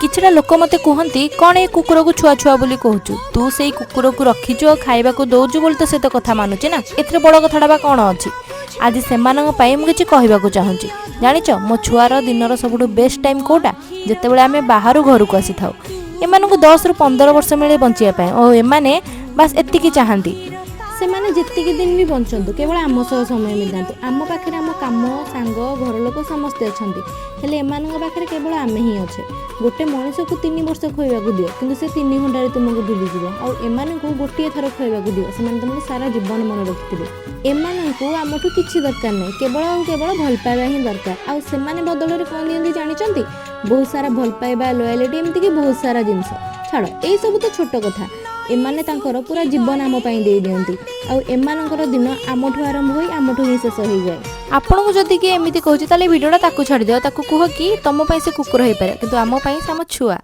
किछटा लोक मते कहती कौन ए कुकुर को छुआ छुआ बोली कहूचु तू से कुकुर को रखीचु और खाइबा को दौचु बोली तो से तो कथा मानुचे ना एथरे बड़ कथाटा बा कौन अछि। आज सेमानंग पई मु किछि कहबाकू चाहूची जानिच मो छुआर दिनर सबुठु बेस्ट टाइम कोटा जेतेबेले आमे बाहरु घर को आसी थाउ एमानंकु 10 रु 15 वर्ष मिले बंचिया पाए और एमाने बस एतिकी चाहंती सेमाने जेतिकी दिन भी बंचंतु केवल आम सह समय मिलतांतु आम पाखरे आम काम सांग घर लोक समस्ते अछंती हेले एमानंग पाखरे केवल आमे ही अछे। गोटे मनीष को 3 वर्ष खोइबाकू दियो किंतु से 3 घंटा रे तुमको भूली जिवो और एमानंकु गोटिए थर खोइबाकू दियो सेमान तुमको सारा जीवन मन रखिथिबे। एमानंकु आमठु किछि दरकार नै केवल भल पाइबा ही दरकार आ सेमाने बदल रे कोन दियंती जानिचंती बहुत सारा भल पाइबा लॉयल्टी एमती कि बहुत सारा जिंस छाड़ ए सब तो छोट कथा एमाने तांकर पूरा जीवन आम पई दे दियंती आ एमानकर दिन आमठु आरंभ होई आमठु ही शेष हो जाए। आपन को जदी कि एमिति कहूची ताले वीडियोटा ताकू छाड़ दियो ताकू कह कि तम पई से कुकुर होई पारे किंतु आम पई से आम छुआ।